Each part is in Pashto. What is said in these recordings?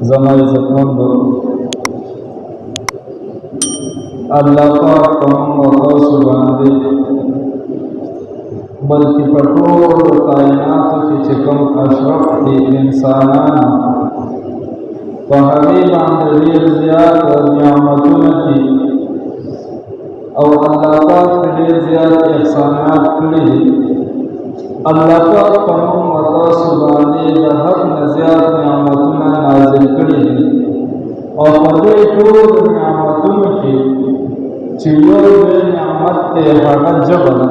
زما عزتمندو الله پاک په موږ تاسو باندې بلکې په ټول کائناتو کې چې کوم اشرف دي انسانان په هغې باندې ډېر زیات نعمتونه دي او الله پاک ډېر زیات احسانات کړي دي. الله پاک په موږ تاسو باندې د حد نه زیات نعمتونه نازل کړي دي او په دې ټول نعمتونو کې چې یو لوی نعمت دی هغه ژبه ده.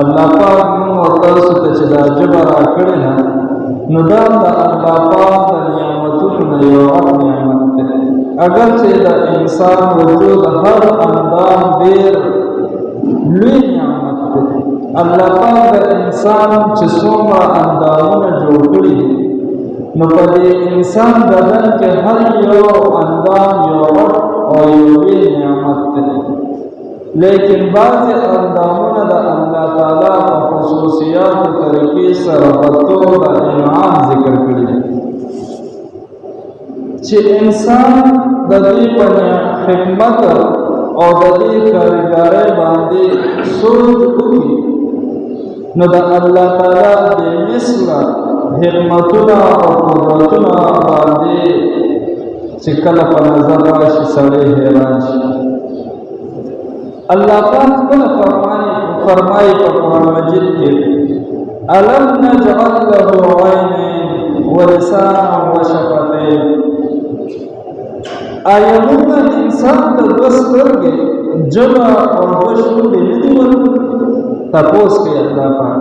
الله پاک موږ تاسو ته چې دا ژبه راکړې ده نو دا د الله پاک د نعمتونو نه یو غټ نعمت دی. اگر چې د انسان وجود هر اندام ډېر لوی نعمت دی. الله پاک د انسان چې څومره اندامونه جوړ کړي دي نو په دې انسان بدن کې هر یو اندام یو غټ او یو لوی نعمت دی. لیکن بعضې اندامونه د الله تعالی په خصوصیاتو طریقې سره په طور د انعام ذکر کړي دي چې انسان د دې په حکمت او د دې کارګرۍ باندې سوچ وکړي نو د الله تعالی بې مثله حکمتونه او قدرتونه باندې چې کله په نظر راشي سړی حیران شي. الله پاک خپله فرمایي په قرآن مجید کې الم نجعل له عینین ولسانا وشفتین. آیا موږ انسان ته دوه سترګې ژبه او دوه شونډې نه دي ورکړي؟ تپوس کوي الله پاک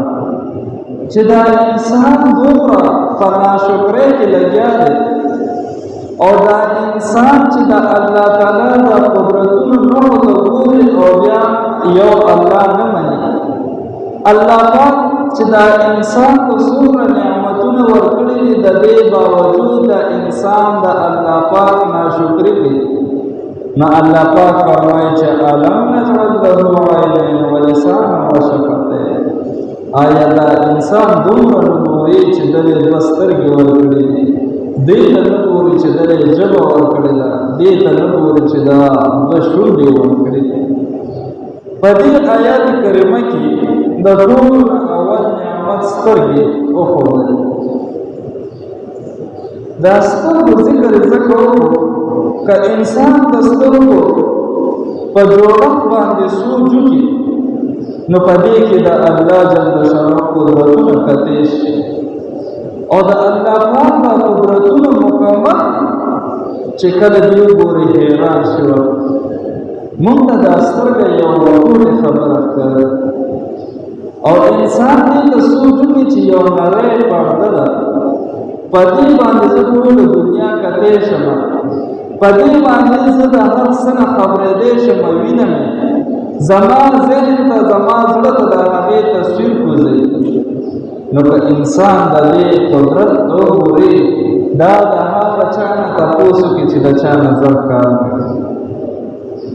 چې دا انسان دومره په ناشکرۍ کې لګیا دی او دا انسان چې د الله تعالی د قدرتونو نورو ته ګوري او بیا یو الله نه مني. الله پاک چې دا انسان ته څومره نعمتونه ورکړي دي د دې باوجود د انسان د الله پاک ناشکري کوي. نو الله پاک فرمایي چې الم نجعل له عینین ولسانا وشفتین. آیا دا انسان دومره نه ګوري چې دلې دوه سترګې ورکړي دي؟ دې ته نه ګوري چې دلې ژبه ورکړې ده؟ دې ته نه ګوري چې دا دوه شونډې ورکړي دي؟ په دې آیات کریمه کې د ټولو نه اول نعمت سترګې وښودل. دا سترګو ذکر ځکه وکړو که انسان د سترګو په جوړښت باندې سوچ وکړي نو په دې کې د الله جل شانه قدرتونه کتې شي او د الله پاک د قدرتونو مکمل چې کله دې وګوري حیران شي. موږ ته دا سترګه یو وړوکې خبره ښکاري او انسان دې ته سوچ وکړي چې یو نری پرده ده په دې باندې زه ټوله دنیا کتې شم، په دې باندې زه د هر څه نه خبرېدی شم، وینم زما ذهن ته زما زړه ته د هغې تصویر کوځي. نو که انسان د دې قدرت وګوري دا د هغه چا نه تپوس وکړي چې د چا نظر کار کوي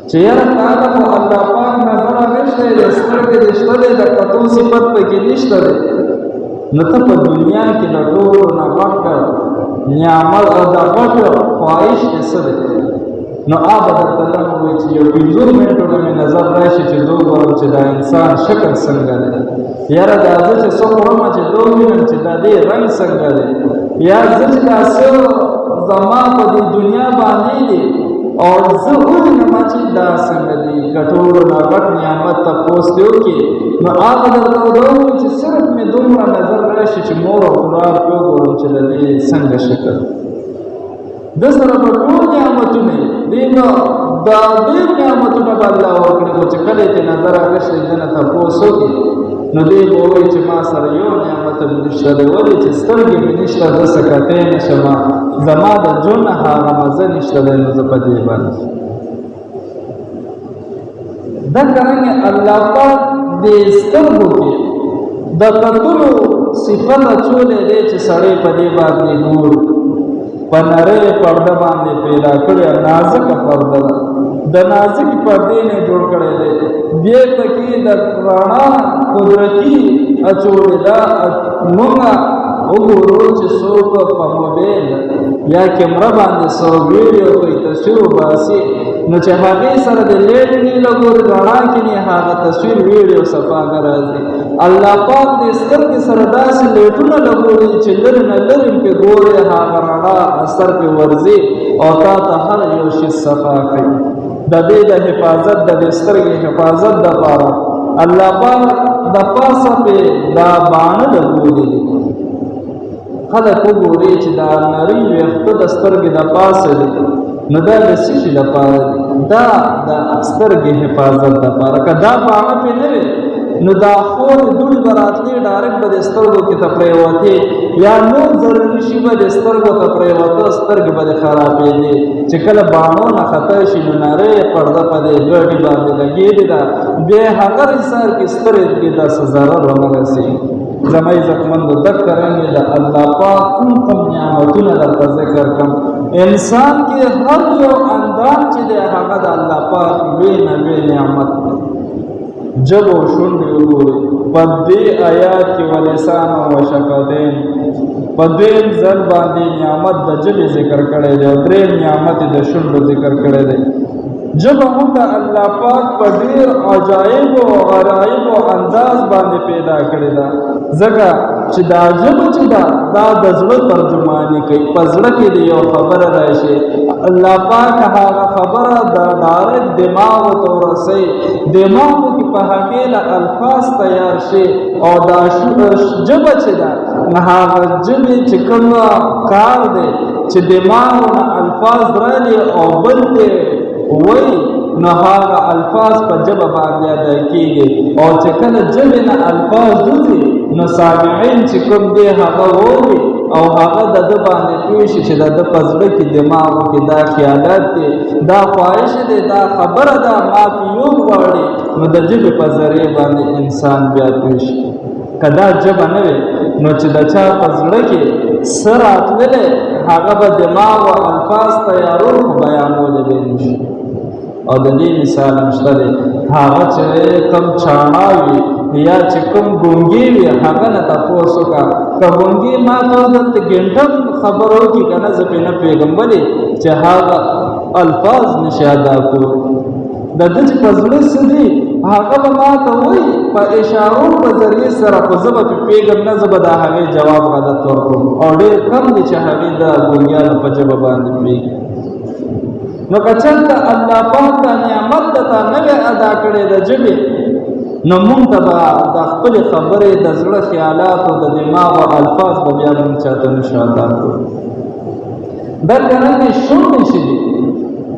چې یاره تا خو الله پاک نظر اخیستی دی، سترګې دې شته دی، د کتو صفت پکې نشته دی، نو ته په دنیا کې د ټولو نه غټ نعمت او د غټ خواهش دې څه دی؟ نو به درته دا ووایي چې یو 50 منټو نه مې نظر راشي چې زه وګورم چې دا انسان شکل څنګه دی، یاره دا زه چې څه خورم چې دا ووینم چې دا دې رنګ څنګه دی، یا زه چې دا څه زما په دې دنیا باندې دی او زه ووینم چې دا څنګه دی. که ټولو نه غټ نعمت تپوس دې وکړي نو به درته دا ووایي چې صرف مې دومره نظر راشي چې مور او پلار پې وګورم چې د دې څنګه شکل د سره به ټول نعمتونه دې به دا ډېر نعمتونه به الله ورکړي خو چې کله یې نظر اخیستی ده نه تپوس وکړي نو دې به ووایي چې ما سره یو نعمت هم نشته دی، ولې چې سترګې مې نشته، زه څه کتی نه شم، زما د ژوند هغه مزه نشته دی، نو زه په دې باندې دغرنګې الله پاک دې سترګو کې د کتلو صفت اچولی دی چې سړی په دې باندې ګوري. په نری پرده باندې پیدا کړې نازکه پرده ده، د نازکې پردې نه جوړ کړی دی، بیا پکې د رڼا قدرتي اچولې ده. موږ وګورو چې څوک په موبایل یا کیمرا باندې سو ویډیو کوي تصویر باسي نو چې هغه سره د لیټ نه لګور غاړه کې نه هغه تصویر ویډیو صفا راځي الله پاک دې سترګې سره داسې لیټونه لګوري چې لری نه لری په ګوري هغه رڼا اثر په ورزي او تا ته هر یو شی صفا کوي د دې د حفاظت د سترګې حفاظت د پاره الله پاک د پاسه په دا باندې لګوري خلک وګوري چې دا نری وخت د سترګې د پاسه دي نو دا د سشي لپاره دا د سترګې حفاظت لپاره کدا باندې په نه نو دا خور دوړي براتلی ډایرکټ به سترګو کې تپریوته یا نو ضروري شي به سترګو تپریوته سترګې به خرابې دي چې کله باندې نه خطا شي نو نری پرده په دې ګډي باندې لګېږي دا به هغه انسان کې سترګې د ضرر ورسي زمای عزتمند د کرنګ د الله پاک کوم نعمتونه در ذکر کوم انسان کې هر یو اندام چې د هغه د الله پاک وی نعمت جب و شنډ وګوري په دې آیات کې ولسان او شفتین په دې ځل باندې نعمت د جبه ذکر کړي دی او درې نعمت د شنډ ذکر کړي دی جب هم د الله پاک په ډیر عجایب او غرایب او انداز باندې پیدا کړی دا ځکه چې دا جب چې دا د زړه ترجمانی کوي په زړه کې دی یو خبره راشي الله پاک هغه خبره د ډایرکټ دماغ ته ورسي دماغ کې په هغه الفاظ تیار شي او دا جب چې دا هغه جب چې کوم کار دی چې دماغ نه الفاظ درالي او بل وای نه هغه الفاظ په جبه باندې ادا کیږي او چې کله جبه نه الفاظ وځي نو سامعين چې کوم دی هغه ووري او هغه د باندې پیښ چې د پزړه کې دماغ کې دا خیالات دي دا خواهش دي دا خبره ده ما پیو غواړي نو د جبه په ذریعہ باندې انسان بیا پیښ کدا جبه نه نو چې د چا پزړه کې سر اتلله هغه به دماغ او الفاظ تیارول بیانول به نشي او د دې مثال مشته دی هغه چې کم چاڼاوي یا چې کوم ګونګي وي هغه نه تاسو کا ګونګي ما ته د ګنټم خبرو کې کنه زپینه پیغمبري چې هغه الفاظ نشاده کو د دې په ځل سدي هغه ما ته وای په اشارو په ذریعہ سره په زبه پیغام نه زبه دا هغه جواب غلط ورکو او ډېر کم دي چې هغه د ګونګیانو په جواب باندې پیږي نو کچلته الله پاک د نعمت ته نه ادا کړي د جبه نو مونږ ته د خپل خبرې د زړه خیالات او د دماغ او الفاظ په بیا مونږ چاته نشو ادا کړو دا څنګه شوم شي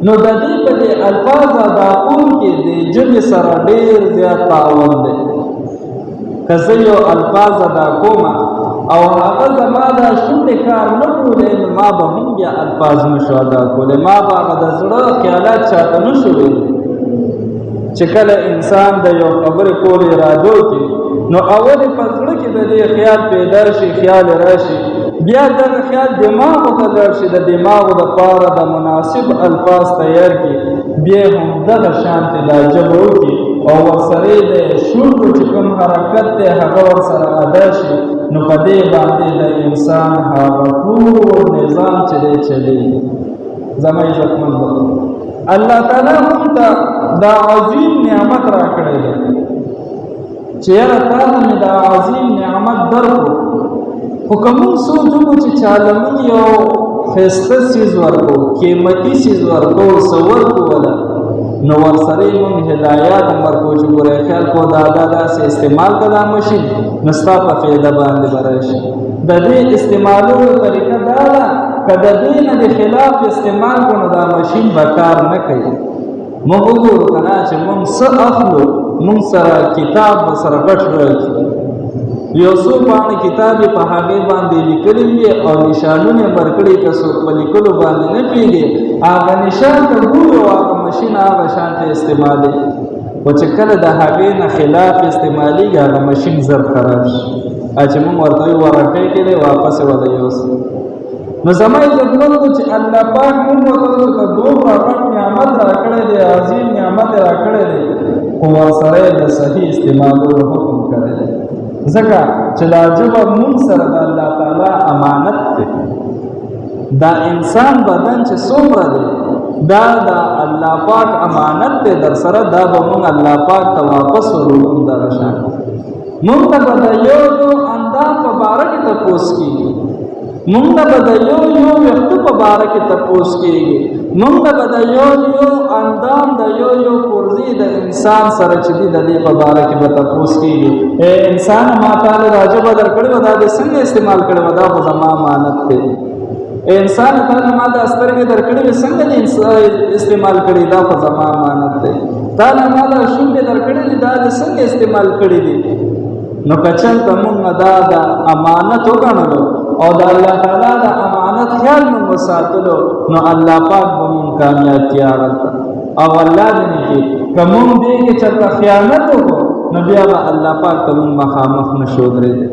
نو د دې په الفاظ ادا کول کې د جبه سره ډېر زیات تعاون دی کزه یو الفاظ ادا کوم او هغه زما دا شونډې کار نه کولې ما به هم بیا الفاظ نشو ادا کولې ما به هغه د زړه خیالات چاته نشو ویلی چې کله انسان د یو خبرې کول ارادو کې نو اول په زړه کې د دې خیال پیدا شي خیال راشي بیا دغه خیال دماغ ته لاړ شي د دماغ د پاره د مناسب الفاظ تیار کړي بیا هم دغه شانتي د جبو کې او ورسره د شونډو چې کوم حرکت ته هغه ورسره ادا شي نو په دې باندې د انسان هغه ټول نظام چې دی چلی زما عزتمند الله تعالی موږ ته دا عظیم نعمت را کړی دی چې یاره تاسو مې دا عظیم نعمت درکو خو کوم سوچو چې چالمون یو خسته سیز ورکو قیمتي سیز ورکو سور کوله نو ورسره مون هدایات ورکو چې ګوره خیال کو دا سه استعمال کړه ماشين نستا په فایده باندې براشي د دې استعمالولو طریقه دا ده کله دې نه د خلاف استعمال کړه دا ماشين به کار نه کوي موږ وګورو کنه چې موږ څه اخلو موږ سره کتاب سره ګټ راځي یو څو باندې کتاب په هغه باندې لیکلي وي او نشانونه ورکړي تاسو په لیکلو باندې نه پیږي هغه نشان ته ګورو هغه ماشين هغه شانته استعمالي او چې کله د هغه نه خلاف استعمالي هغه ماشين زر خراب شي چې موږ ورته ورکړي کړي واپس ولا یوس نو زمای زمونږ چې الله پاک موږ ته دوه نعمت راکړي دي عظیم نعمت راکړي دي او سره د صحیح استعمالولو حکم کړی دی ځکه چې لا جب مون سره د الله تعالی امانت دی دا انسان بدن چې څومره دی دا د الله پاک امانت دی در سره دا به مونږ الله پاک ته واپس ورکوم دغه شان مونږ ته به د یو اندام په باره کې تپوس کېږي مونږ ته به د یو ویښته په باره کې تپوس کېږي مونږ ته به د یو اندام د یو پرزې د انسان سره چې دی د دې په باره کې به تپوس کېږي انسان ما تعالی راجبه درکړې وه دا دې څنګه استعمال کړې وه دا خو زما امانت دی انسان تعالی ما د سترګې درکړې وې څنګه دې استعمال کړې دا خو زما امانت دی تعالی ما د شونډې درکړې دي دا دې څنګه استعمال کړې دي نو کچلته مونږ دا د امانت وګڼلو او د الله تعالی د امانت خیال مونږ وساتلو نو الله پاک به مونږ کامیابتیا راکړه او الله دې نه کې که مونږ دې کې چېرته خیانت وکړو نو بیا به الله پاک ته مونږ مخامخ نشو درېدی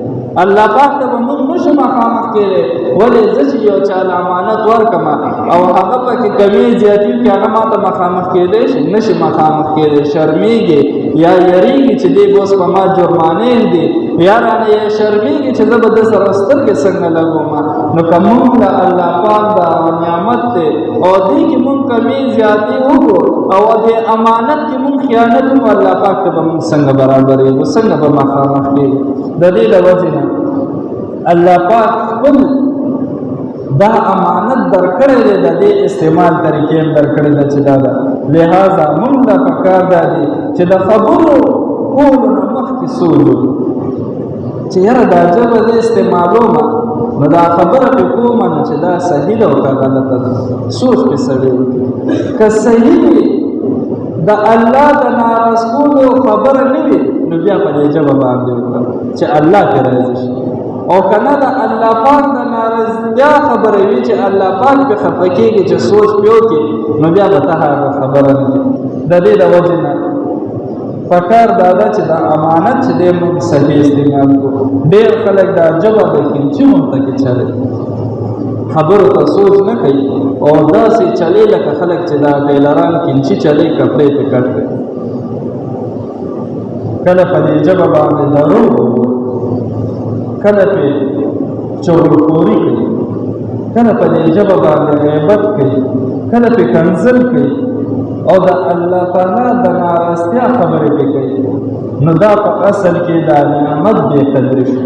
الله پاک ته به مونږ نشو مخامخ کېدی ولې زه چې یو چا له امانت ورکړم او هغه پکې کمې زیاتي وکړي هغه ما ته مخامخ کېدی شي نشي مخامخ کېدی شرمېږي یا یریږي چې دی به اوس په ما جرمانې دي یا رانه یې شرمېږي چې زه به د سره سترګې څنګه لګوم نو که مونږ د الله پاک د نعمت دی او دې کې مونږ کمې زیاتې وکړو او دې امانت کې مونږ خیانت وکړو الله پاک ته به مونږ څنګه برابرېږو څنګه به مخامخ کېږو د دې له وجې نه الله پاک خپل دا امانت درکړی دی د دې استعمال طریقې هم درکړی ده چې دا ده لہذا مونږ ته پکار دا دی چې د خبرو کولو نه مخکې سوچ چې یاره دا ژبه زه استعمالوم نو دا خبره پې کومه نو چې دا صحیح ده او که غلطه ده سوچ پې سړی وکړي که صحیح وي د الله د ناراض کولو خبره نه وي نو بیا په دې ژبه باندې وکړه چې الله پې راضي شي او کنه د الله پاک د ناراضتیا خبره وي چې الله پاک پې خفه کېږي چې سوچ پې وکړي نو بیا به ته هغه خبره نه وي د دې د وجې نه پکار دا ده چې دا امانت چې دی موږ صحیح استعمال کړو ډېر خلک دا ژبه د کینچي غونته کې چلوي خبرو ته سوچ نه کوي او داسې چلي لکه خلک چې دا ټیلران کینچي چلي کپړې پې کټ کوي کله په دې ژبه باندې دروغ کله پې چغلخوري کوي کله په دې ژبه باندې غیبت کوي کله پې کنځل کوي او د الله تعالی د ناراضتیا خبرې پې کوي نو دا په اصل کې دا نعمت بې قدري شو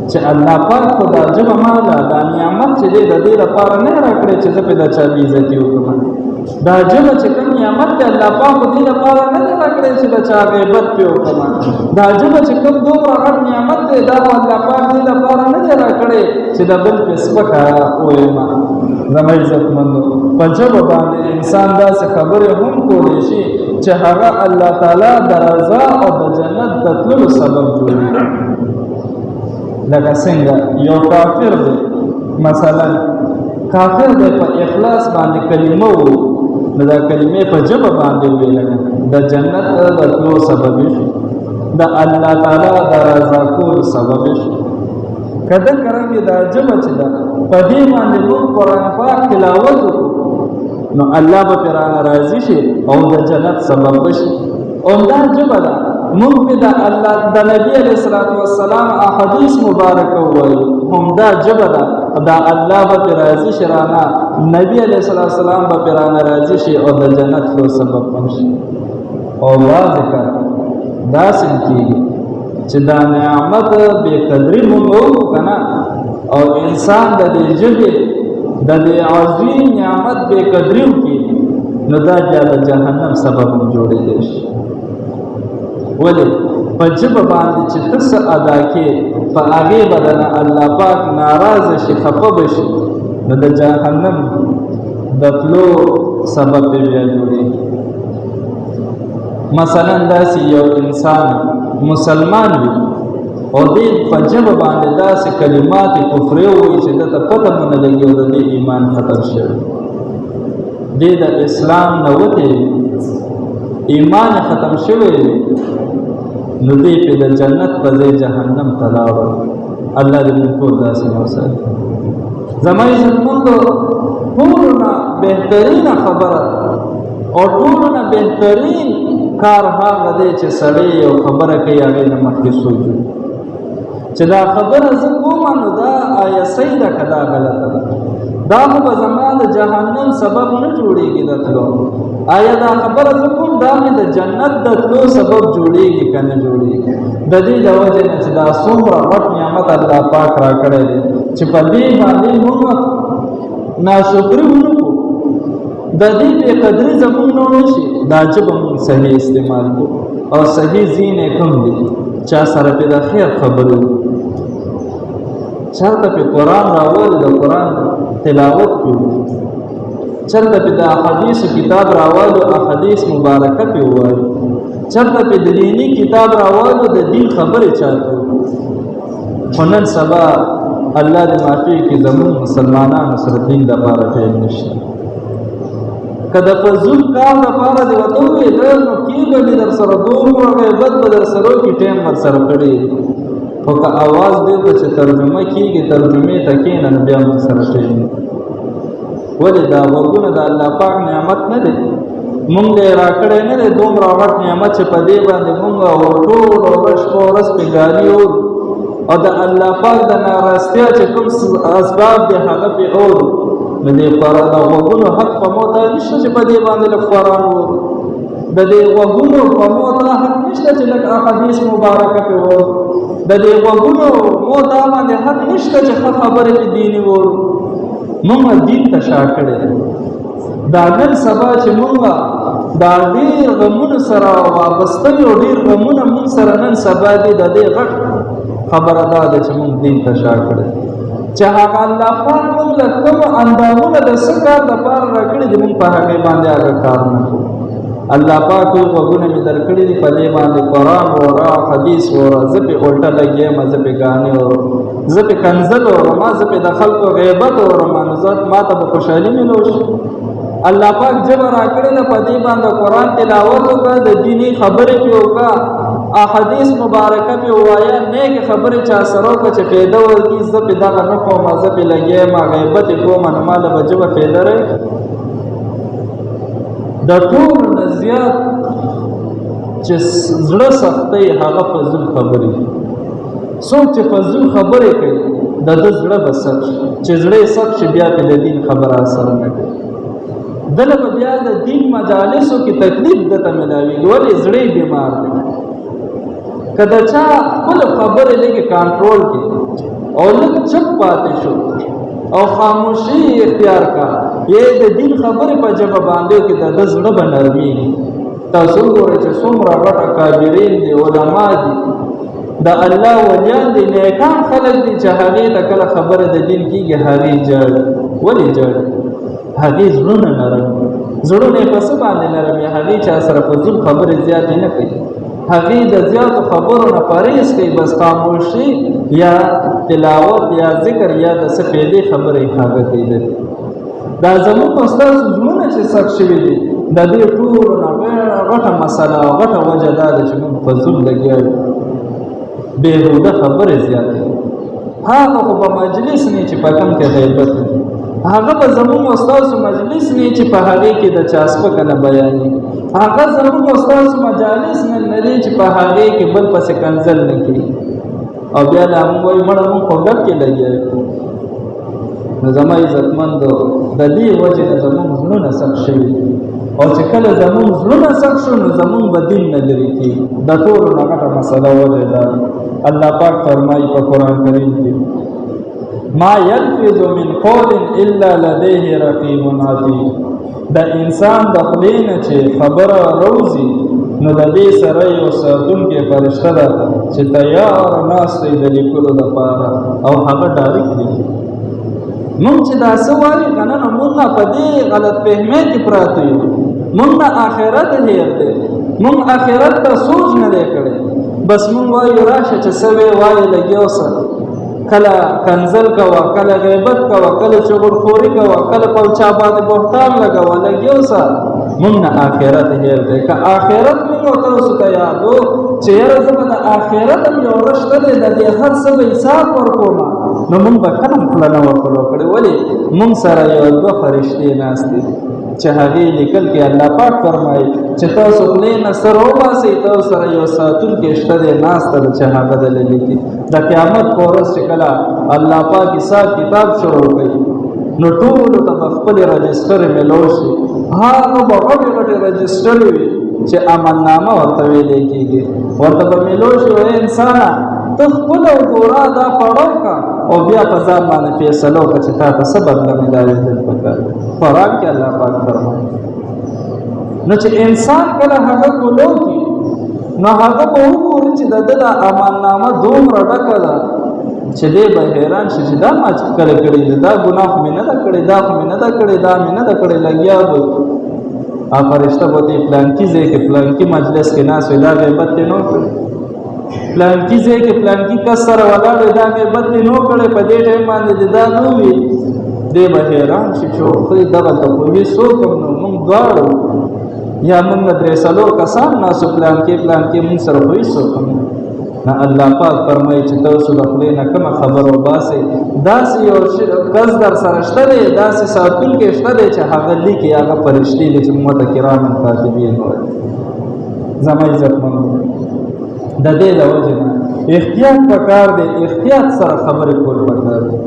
چې الله پاک خو دا ژبه ماله دا نعمت چې دی د دې لپاره نه راکړی چې زه پې د چا بېعزتي وکړم دا ژبه چې کوم نعمت دی الله پاک خو دې لپاره نه دی راکړی چې د چا غیبت پې وکړم دا ژبه چې کوم دومره غټ نعمت دی دا خو الله پاک دې لپاره نه دی راکړی چې د بل پې سپکه ووایم زما عزتمندو په ژبه باندې انسان داسې خبرې هم کولی شي چې هغه الله تعالی د رضا او د جنت د تللو سبب جوړوي لکه څنګه یو کافر دی مثلا کافر دی په اخلاص باندې کلمه ووایي نو دا کلمې په ژبه باندې وویل د جنت د تللو سبب شي د الله تعالی د رضا کولو سبب شي که دنګه رنګې دا ژبه چې ده په دې باندې موږ قرآن پاک تلاوت وکړو نو الله به پرې رانه راضي شي او د جنت سبب شي عمده ژبه ده موږ پې د الله د نبي علیه الصلاة والسلام احادیث مبارکه ووایو عمده ژبه ده دا الله به پرې راضي شي رانه نبي علیه الصلاة والسلام به پرې رانه راضي شي او د جنت تلو سبب هم شي او بعضې کله داسې کېږي چې دا نعمت بې قدري مونږ وکړو که نه او انسان د دې ژبې د دې عظیم نعمت بې قدري وکړي نو دا بیا د جهنم سبب هم جوړېدی شي ولې په ژبه باندې چې ته څه ادا کړې په هغې به دنه الله پاک ناراضه شي خفه به شي نو د جهنم د تلو سبب به بیا جوړېږي مثلا داسې یو انسان مسلمان وي او دې په ژبه باندې داسې کلمات کفري ووایي چې ده ته پته مو نه لګي او د دې ایمان ختم شوی دې د اسلام نه وتې ایمان ختم شوی نو دې پې د جنت په ځای جهنم ته لاړو الله دې موږ ټول داسې وساتي زما عزتمندو ټولو نه بهترینه خبره او ټولو نه بهترین کار هغه دی چې سړی یو خبره کوي هغې نه مخکې سوچ چې دا خبره زه کومه نو دا آیا صحیح ده که دا غلطه ده دا خو به زما د جهنم سبب نه جوړېږي د تلو. آیا دا خبره زه کوم دا مې د جنت د تلو سبب جوړېږي که نه جوړېږي؟ د دې د وجې نه چې دا څومره غټ نعمت الله پاک را کړی دی چې په دې باندې موږ ناشکري ونه کړو، د دې بې قدري زموږ نه ونه شي، دا ژبه موږ صحیح استعمال کړو او صحیح ځین یې کوم دی چا سره پې د خیر خبرې چرته پې قرآن راولي د قرآن تلاوت کړو، چرته پې د احادیثو کتاب راولو احادیث مبارکه پې ووایو، چرته پې د دیني کتاب راولو د دین خبرې چاته وکړو. خو نن سبا الله دې معافي کړي زموږ مسلمانانو سره دین دپاره ټیم نشته. که د فضول کار دپاره دې ورته وویل نو کېږه مې در سره دومره غیبت به در سره وکړي ټیم ورسره کړی خو که اواز دې ته چې ترجمه کېږي ترجمې ته کښېنه نو بیا موږ سره ټیم ولې دا غوږونه د الله پاک نعمت نه دی؟ مونږ یې راکړی نه دی دومره غټ نعمت چې په دې باندې مونږ ټوله ورځ شپه ورځ پې ګالي او د الله پاک د ناراستیا چې کوم اسباب دی هغه پې اورو نو دې د غوږونو حق په مو دا نشته چې په دې باندې لږ قرآن وورو، د دې غوږونو په مو دا حق نشته چې لږ احادیث مبارکه پې وورو، د دې غوږونو مو دا باندې حق نشته چې ښه خبرې پې دیني وورو. مونږ دین ته شا کړی دی. دا نن سبا چې مونږ دا ډېر غمونه سره وابسته یو ډېر غمونه مونږ سره نن سبا دي د دې غټ خبره دا ده چې مونږ دین ته شا کړی چې هغه الله پاک مونږ له کومو اندامونه د څه کار دپاره را کړي دي مونږ په هغې باندې هغه کار نه کوو. الله پاک وایي غوږونه مې در کړي دي په دې باندې قرآن وره حدیث وره زه پې الټه لګیم زه پې ګانې ورم زه پې کنزل ورم زه پې د خلکو غیبت ورم نو ما ته به خوشحالي میلو شي. الله پاک ژبه را کړې ده په دې باندې قرآن تلاوت وکړه د دیني خبرې پې وکړه احادیث مبارکه پې ووایه نیکې خبرې چا سره وکړه چې فایده ورکړي. زه پې دغه نه کوم زه پې لګیم غیبت یې کوم نو ما له به ژبه فایده راکړي. د ټولو نه زیات چې زړه سختۍ هغه فضول خبرې دي. څوک چې فضول خبرې کوي د ده زړه به سخت شي، چې زړه یې سخت شي بیا پې د دین خبره اثر نه کوي. دله به بیا د دین مجالسو کې تکلیف دته میلاوېږي ولې زړه یې بیمار دی. که د چا خپله خبرې لږې کنټرول کړي او لږ چپ پاتې شو او خاموشي اختیار کا یې د دین خبرې په ژبه باندې کې د ده زړه به نرمېږي. تاسو وګورئ چې څومره غټ اکابرین دي علما دي د الله ولیان دي نیکان خلک دي چې هغې ته کله خبره د دین کېږي هغې جاړي. ولې جاړي؟ هغې زړونه نرم زړونه یې په څه باندې نرم وي؟ هغې چا سره فضول خبرې زیاتې نه کوي، هغې د زیاتو خبرو نه پرهیز کوي، بس خاموشي یا تلاوت یا ذکر یا د څه فایدې خبرې هغه کوي. دا زموږ ستاسو زړونه چې سخت شوي دي د دې ټولو نه غټه مسله او غټه وجه دا ده چې موږ فضول لګیا یو، بېهوده خبرې زیاتې. هغه خو په مجلس نه چې په کوم کې غیبت وي، هغه به زموږ ستاسو مجلس نه چې په هغې کې د چا سپکه نه بیانېږي، هغه زموږ ستاسو مجالس نه دی چې په هغې کې بل پسې کنزل نه کړي او بیا لا موږ وایو مړه موږ خو ګپ کې لګیا یو. نو زما عزتمندو د دې وجې نه زموږ زړونه سخت شوي دي او چې کله زموږ زړونه سخت شو نو زموږ به دین نه لرې کېږي. د ټولو نه غټه مسله وجه ده. الله پاک فرمایي په قرآن کریم کې ما یلفظ من قول الا لدیه رقیب عتید. د انسان د خولې نه چې خبره روزي نو د دې سره یو ساتونکی فرشته ده چې تیار ناست دی د لیکلو دپاره او هغه ډایرکټ لیکي. مونږ چې دا څه وایو که نه نو مونږ په دې غلط فهمۍ کې پراته یو. مونږ نه آخرت هیر دی، مونږ آخرت ته سوچ نه دی کړی. بس مونږ وایو راشه چې څه وی وایې لګیا سه، کله کنزل کوه، کله غیبت کوه، کله چغلخوري کوه، کله په چا باندې بهتان لګوه، لګیا سه. مونږ نه آخرت هیر دی. که آخرت مونږ تاسو ته یادو چې یاره زه به د آخرت هم یو ورځ شته دی د دې هر څه به حساب ورکومه نو مونږ به کله هم خوله نه ورکړو کړې. ولې مونږ سره یو دوه فرشتې ناست دي چې هغې لیکل کې الله پاک فرمایي چې تاسو خولې نه سر وباسئ تاسو سره یو ساتونکی شته دی ناسته ده چې هغه دله لیکي. د قیامت په ورځ چې کله الله پاک حساب کتاب شروع کوي نو ټولو ته به خپلې رجسټرې میلو شي. هغه به غټې غټې رجسټرې وي چې امننامه ورته ویلی کېږي. ورته به میلو شي وایي انسانه ته خپله وګوره دا پړو که او بیا په ځان باندې فیصله وکړه چې تا ته څه بدله میلاوېدل پکار دي. قرآن کې الله پاک فرمایي. نو چې انسان کله هغه کولو کي نو هغه به وګوري چې د ده دا امننامه دومره ډکه ده چې دی به حیران شي چې دا ما چې کله کړي دي دا ګناه خو مې نه ده کړې دا خو مې نه ده کړې دا مې نه ده کړې لګیا به فرشته به دی پلانکي ځای کې پلانکي مجلس کې ناست وي دا غیبت دې نه کړی پلانکي ځای کې پلانکي کس سره ولاړ وي دا غیبت دې نه کړی په دې ټایم باندې دې دا نه وي دی به حیران شي چې خدای دغلته خو وي څوک هم نو مونږ دواړو یا مونږ درې څلور کسان ناستو پلانکي مونږ سره خو هېڅ څوک هم نه. الله پاک فرمایي چې تاسو د خولې نه کومه خبره وباسئ داسې یو کس در سره شته دی داسې ساتونکی شته دی چې هغه لیکي هغه فرشتې دي چې موږ ته کراما کاتبین وایي. زما عزتمنو د دې د وجې نه احتیاط پکار دی احتیاط سره خبرې کول پکار دی.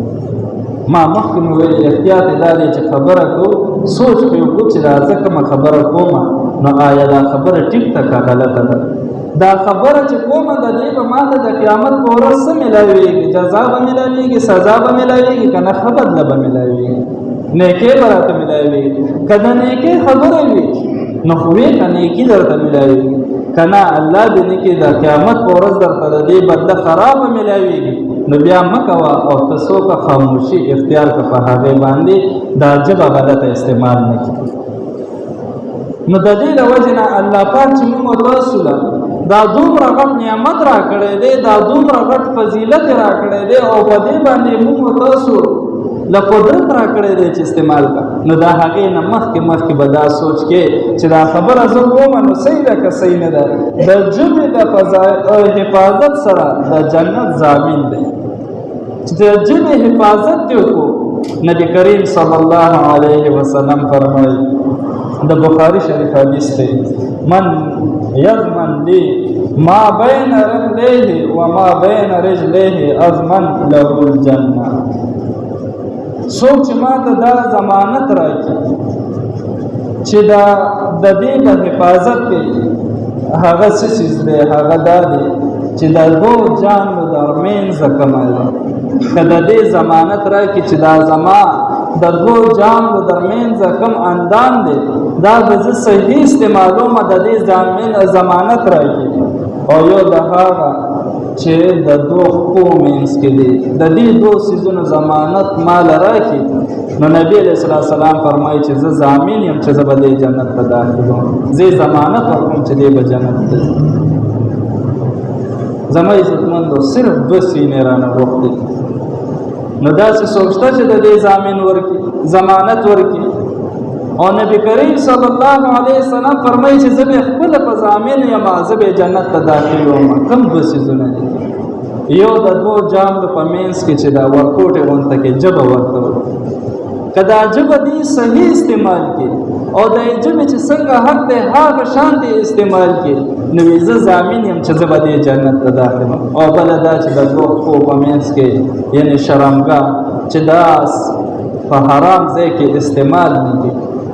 ما مخکې مو ویل احتیاط یې دا دی چې خبره کوو سوچ پرې وکړو چې دا زه کومه خبره کومه نو آیا دا خبره ټیک ده که غلطه ده. دا خبره چې کومه د دې به ما ته د قیامت په ورځ څه میلاوېږي جزا به میلاوېږي سزا به میلاوېږي که نه ښه بدله به میلاوېږي نیکۍ به راته میلاوېږي. که د نیکۍ خبره وي نو خو وې که نیکي درته میلاوېږي که نه الله دې نه کړي د قیامت په ورځ درته د دې بدله خرابه میلاوېږي نو بیا مه کوه او ته څوکه خاموشي اختیار کړه په هغې باندې دا ژبه غلطه استعمال نه کړي. نو د دې د وجې نه الله پاک چې موږ تاسو له دا دومره غټ نعمت را کړی دی دا دومره غټ فضیلت را کړی دی او په دې باندې موږ تاسو له قدرت را کړی دی چې استعمال کړه نو دا هغې نه مخکې به دا سوچ کې چې دا خبره زه کوم نو صحیح ده که صحیح نه ده. د ژبې د حفاظت سره د جنت ضامن دی. چې د ژبې حفاظت دې وکړو نبي کریم صلی الله علیه وسلم فرمایي د بخاری شریف حدیث دی من یضمن لی ما بین رجلیه و ما بین رجلیه اضمن له الجنه. څوک چې ما ته دا ضمانت راکړي چې د دې په حفاظت کې هغه څه څیز دی هغه دا دی چې د دوه جانو درمینځ کومه ده که د دې ضمانت راکړي چې دا زما د دوه جانو درمینځ کوم اندام دی دا به زه صحیح استعمالومه د دې ضمانت راکړي او یو د هغه چې د دوه خپو منځ کې دی د دې دوه څیزونو ضمانت مال راکړي نو نبی علیه السلام فرمایي چې زه ضامن یم چې زه به دې جنت ته داخلوم زه ضمانت ورکوم چې دې به جنت ته زما عزتمندو صرف دوه سینې رانه غوښتې نو داسې څوک شته چې د دې ضمانت ورکړي او نبی کریم صلی الله علیه وسلم فرمایي چې زه به خپله په ضامن یم زه به جنت ته داخلوم. کوم دوه څیزونه دي یو د دوه جامو په منځ کې چې دا ورکوټې غونته کې ژبه ورته که دا ژبه دې صحیح استعمال کړي او د ژبې چې څنګه حق دی هغه شان دې استعمال کړي نو زه ضامن یم چې زه به دې جنت ته داخلم. او بله دا چې د دوه خپو په منځ کې یعنې شرمګاه چې دا په حرام ځای کې استعمال نه کړي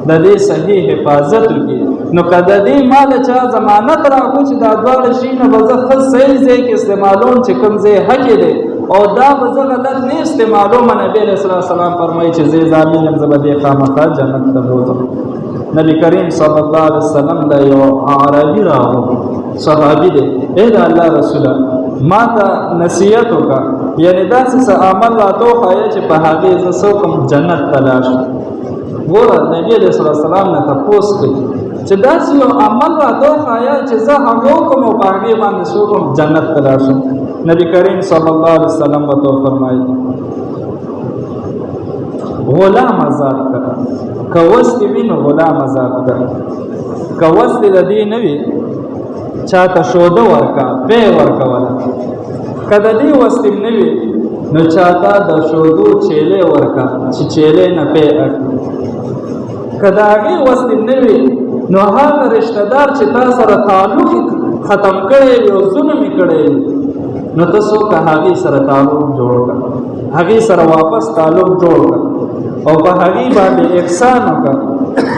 د دې صحیح حفاظت وکړي نو که د دې مال چا ضمانت راکړو چې دا دواړه شي نه به زه ښه صحیح ځای کې استعمالوم چې کوم ځای حق دی او دا به زه غلط نه استعمالوم. نبي علیه السلام فرمایي چې زه ضامن یم زه به دې خامخا جنت ته بوځم. نبی کریم صلی الله علیه وسلم د یو عربي راغو صحابي دی ای د الله رسوله ما ته نصیحت وکړه یعنې داسې څه عمل راته وښایه چې په هغې زه څه وکړم جنت ته لاړ شم. ګوره نبي علیه السلام نه تپوس کوي چې داسې یو عمل راته وښایه چې زه هغه وکړم او په هغې باندې څه وکړم جنت ته لاړ شم. نبی کریم صلی الله علیه وسلم ورته وفرمایي غلام آزاد کړه که وس دې وي نو غلام آزاد کړه که وس دې د دې نه وي چاته شوده ورکړه پی ورکوله که د دې وس دې نه وي نو چاته د شودو چیلې ورکړه چې چیلې نه پی اخلي که د هغې وس دې نه وي نو هغه رشته دار چې تا سره تعلق ختم کړی وي او ظلم یې کړی وي نو ته څوک هغې سره تعلق جوړ کړه هغې سره واپس تعلق جوړ کړه او په هغې باندې احسان وکړه.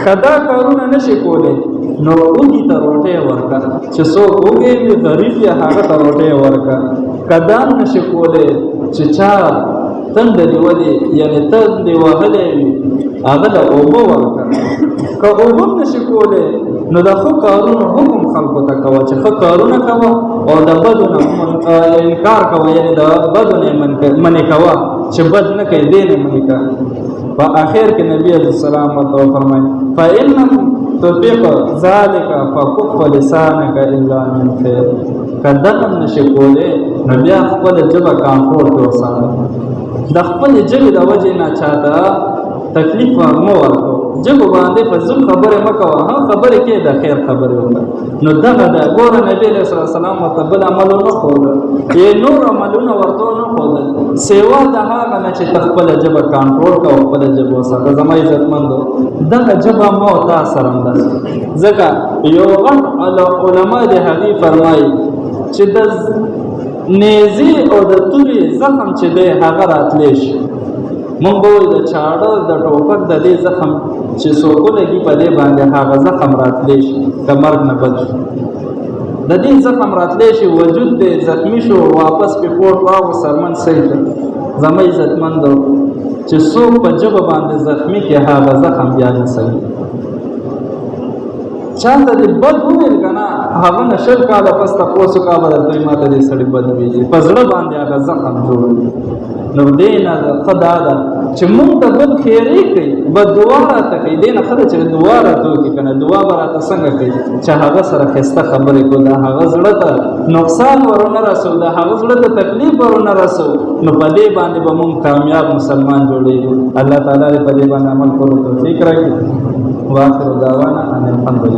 که دا کارونه نشي کولی نو اوږي ته روټۍ ورکړه، چې څوک وږی وي غریب یا هغه ته روټۍ ورکړه. که دا نشي کولی چې چا تنده نیولې یعنې تندې وهلی وي هغه له اوبه ورکړه. که اوبه هم نشي کولی نو د ښه کارونو حکم خلکو ته کوه چې ښه کارونه کوه او د بدو نه انکار کوه، یعنې د بدو نه منې کوه چې بد نه کوي دې نه منې کوه. په آخر کې نبي علیه السلام ورته وفرمایي فإن لم تطیق ذلک فکف لسانک الا من خیر. که دغه نشي کولی نو بیا خپله ژبه کنټرول کړه وساته. د خپلې ژبې د وجې نه چاته تکلیف مه ورکوه، ژبو باندې په زور خبرې مه کوه، هم خبرې کې د خیر خبرې وکړه. نو دغه د ګوره نبي علیه السلام ورته بل عمل ونه ښودل، یې نور عملونه ورته ونه ښودل سوا د هغه نه چې ته خپله ژبه کنټرول کوه او خپله ژبه وساته. زما عزتمندو دغه ژبه ما او تا سره هم ده، ځکه یو غټ علما د هغې فرمایي چې د نیزې او د تورې زخم چې دی هغه راتلی شي. مونږ به وایو د چاړه د ټوپک د دې زخم چې څوک ولګي په دې باندې هغه زخم راتلی شي که مرګ نه بد شي. د دې زخم راتلی شي، وجود دې زخمي شو، واپس پې پورت واغو سرمن صحیح کړه. زما عزتمندو چې څوک په ژبه باندې زخمي کې هغه زخم بیا نه صحیح. چاته دې بد وویل که نه هغه نه 20 کاله پس تپوس وکړه به درته وایي ما ته دې سړي بد ویلي، په زړه باندې هغه زخم جوړ وي. نو دې نه ښه دا ده چې مونږ ته بد خیرې کوي، بد دعا راته کوي. دې نه ښه ده چې دعا راته وکړي که نه دعا به راته څنګه کوي چې هغه سره ښایسته خبرې کړو، د هغه زړه ته نقصان ورونه رسو، د هغه زړه ته تکلیف ورونه رسو، نو په دې باندې به مونږ کامیاب مسلمان جوړېږو. الله تعالی دې په دې باندې عمل کولو توفیق راکړي. واخر دعوانا ان الحمد لله.